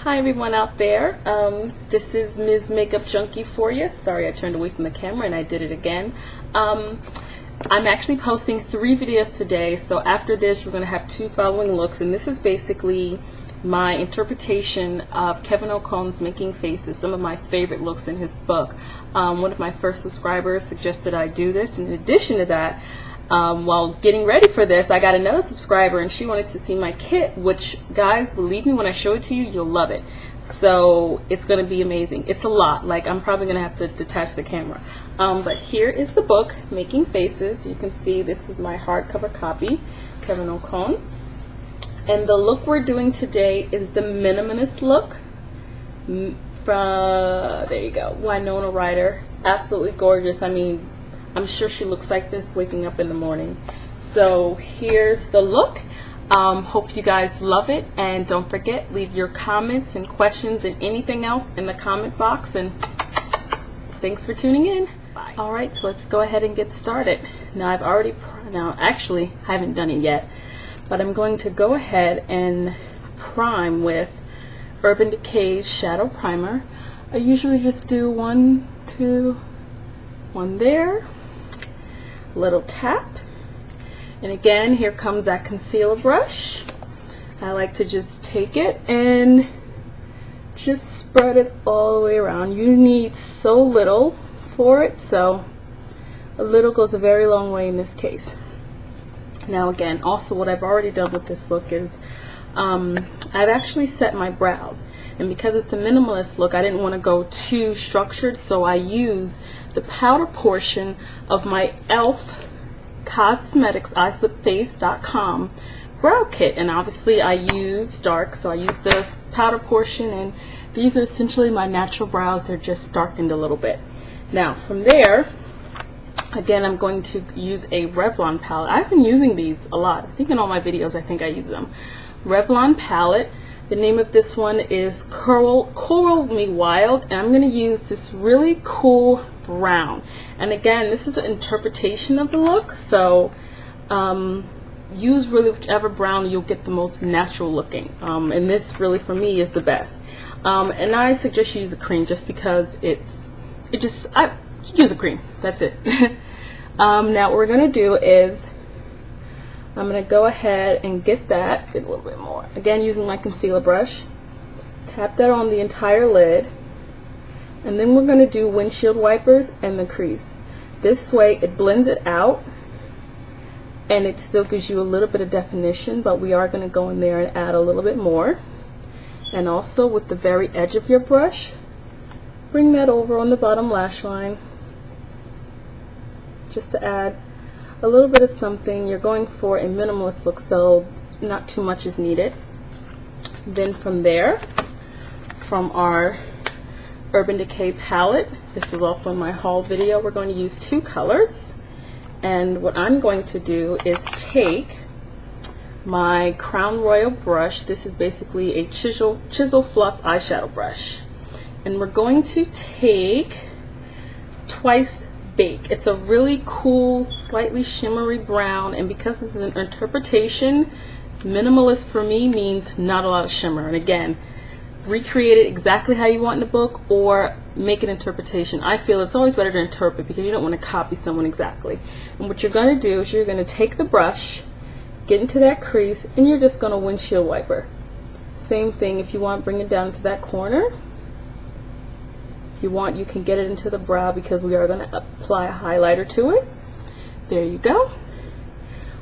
Hi everyone out there. This is Ms. Makeup Junkie for you. Sorry I turned away from the camera and I did it again. I'm actually posting 3 videos today, so after this we're going to have 2 following looks, and this is basically my interpretation of Kevin O'Connor's Making Faces, some of my favorite looks in his book. One of my first subscribers suggested I do this, and in addition to that, while getting ready for this, I got another subscriber and she wanted to see my kit, which, guys, believe me, when I show it to you, you'll love it. So it's going to be amazing. It's a lot. Like, I'm probably going to have to detach the camera. But here is the book, Making Faces. You can see this is my hardcover copy, Kevin O'Connor. And the look we're doing today is the minimalist look. There you go, Winona Ryder. Absolutely gorgeous. I mean, I'm sure she looks like this waking up in the morning. So here's the look. Hope you guys love it, and don't forget, leave your comments and questions and anything else in the comment box, and thanks for tuning in. Bye. Alright, so let's go ahead and get started. Now actually I haven't done it yet, but I'm going to go ahead and prime with Urban Decay's Shadow Primer. I usually just do 1, 2, 1 there, little tap, and again, here comes that concealer brush. I like to just take it and just spread it all the way around. You need so little for it, so a little goes a very long way in this case. Now again, also what I've already done with this look is I've actually set my brows, and because it's a minimalist look, I didn't want to go too structured, so I use the powder portion of my e.l.f. Cosmetics islipface.com brow kit, and obviously I use dark, so I use the powder portion, and these are essentially my natural brows. They're just darkened a little bit. Now from there, again, I'm going to use a Revlon palette. I've been using these a lot. I think in all my videos I think I use them. Revlon palette. The name of this one is Coral Me Wild, and I'm going to use this really cool brown. And again, this is an interpretation of the look, so use really whichever brown you'll get the most natural looking. And this really for me is the best. And I suggest you use a cream just because I use a cream. That's it. Now what we're going to do is I'm going to go ahead and get a little bit more. Again, using my concealer brush. Tap that on the entire lid. And then we're going to do windshield wipers and the crease. This way it blends it out and it still gives you a little bit of definition, but we are going to go in there and add a little bit more. And also with the very edge of your brush, bring that over on the bottom lash line just to add a little bit of something. You're going for a minimalist look, so not too much is needed. Then from there, from our Urban Decay palette, this is also in my haul video, we're going to use 2 colors. And what I'm going to do is take my Crown Royal brush. This is basically a chisel fluff eyeshadow brush. And we're going to take Twice Bake. It's a really cool, slightly shimmery brown, and because this is an interpretation, minimalist for me means not a lot of shimmer. And again, recreate it exactly how you want in the book or make an interpretation. I feel it's always better to interpret because you don't want to copy someone exactly. And what you're going to do is you're going to take the brush, get into that crease, and you're just going to windshield wiper. Same thing, if you want, bring it down to that corner. If you want, you can get it into the brow because we are going to apply a highlighter to it. There you go.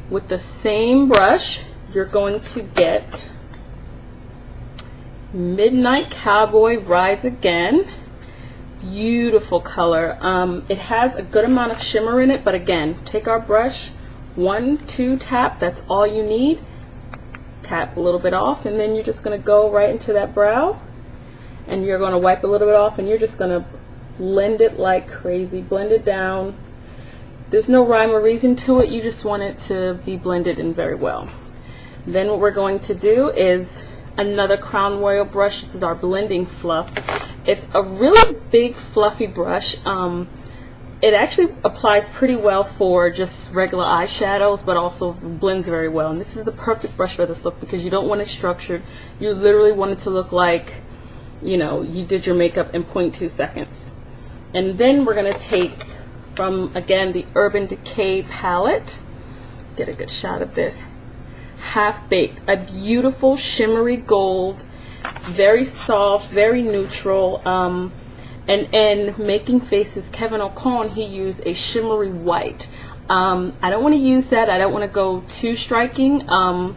With the same brush, you're going to get Midnight Cowboy Rise Again. Beautiful color. It has a good amount of shimmer in it, but again, take our brush, 1, 2 tap, that's all you need. Tap a little bit off, and then you're just going to go right into that brow, and you're going to wipe a little bit off, and you're just going to blend it like crazy. Blend it down. There's no rhyme or reason to it, you just want it to be blended in very well. Then what we're going to do is another Crown Royal brush. This is our blending fluff. It's a really big fluffy brush. It actually applies pretty well for just regular eyeshadows, but also blends very well. And this is the perfect brush for this look because you don't want it structured. You literally want it to look like you know, you did your makeup in 0.2 seconds. And then we're going to take from, again, the Urban Decay palette, get a good shot of this, Half Baked, a beautiful shimmery gold, very soft, very neutral. And Making Faces, Kevin O'Connor, he used a shimmery white. I don't want to use that. I don't want to go too striking. And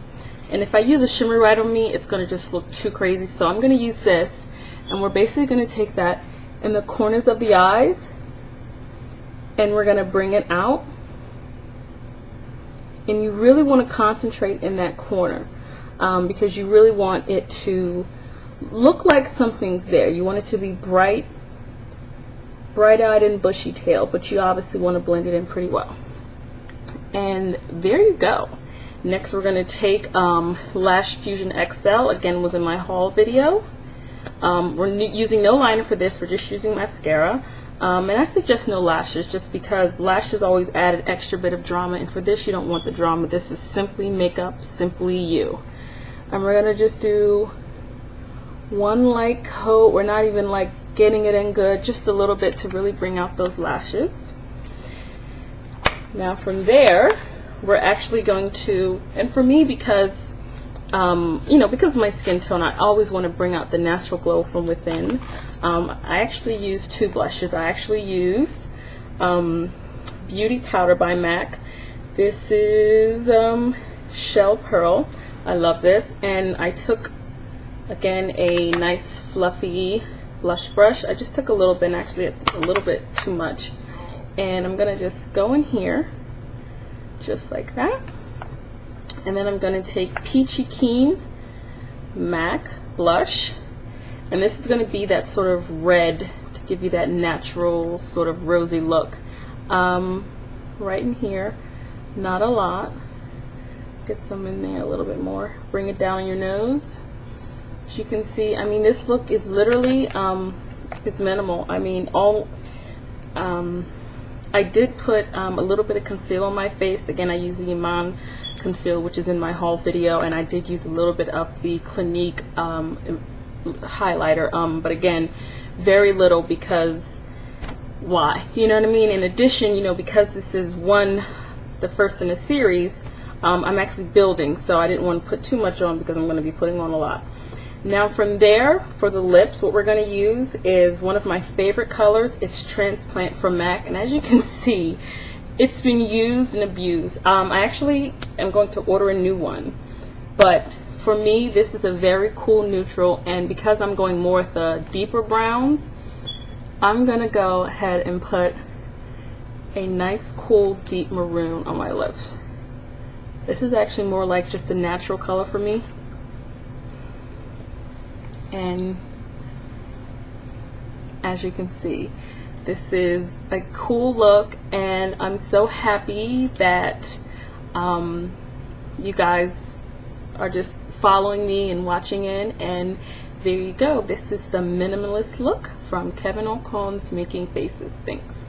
if I use a shimmery white on me, it's going to just look too crazy. So I'm going to use this. And we're basically going to take that in the corners of the eyes. And we're going to bring it out. And you really want to concentrate in that corner. Because you really want it to look like something's there. You want it to be bright, bright-eyed and bushy-tailed, but you obviously want to blend it in pretty well. And there you go. Next we're going to take Lash Fusion XL, again was in my haul video. We're using no liner for this, we're just using mascara. And I suggest no lashes just because lashes always add an extra bit of drama, and for this you don't want the drama. This is simply makeup, simply you. And we're going to just do one light coat. We're not even like getting it in good, just a little bit to really bring out those lashes. Now from there we're actually going to, and for me, because you know, because of my skin tone, I always want to bring out the natural glow from within. I actually used two blushes. I actually used Beauty Powder by MAC. This is Shell Pearl. I love this. And I took, again, a nice fluffy blush brush. I just took a little bit, actually a little bit too much. And I'm going to just go in here, just like that. And then I'm going to take Peachy Keen MAC blush. And this is going to be that sort of red to give you that natural sort of rosy look. Right in here, not a lot. Get some in there, a little bit more. Bring it down your nose. As you can see, I mean, this look is literally, it's minimal. I mean, I did put a little bit of concealer on my face. Again, I use the Iman concealer, which is in my haul video, and I did use a little bit of the Clinique highlighter, but again, very little, because why? You know what I mean? In addition, you know, because this is the first in a series, I'm actually building, so I didn't want to put too much on because I'm going to be putting on a lot. Now from there, for the lips, what we're going to use is one of my favorite colors. It's Transplant from MAC, and as you can see, it's been used and abused. I actually am going to order a new one, but for me, this is a very cool neutral, and because I'm going more with the deeper browns, I'm going to go ahead and put a nice cool deep maroon on my lips. This is actually more like just a natural color for me. And as you can see, this is a cool look, and I'm so happy that you guys are just following me and watching in. And there you go. This is the minimalist look from Kevin O'Connor's Making Faces. Thanks.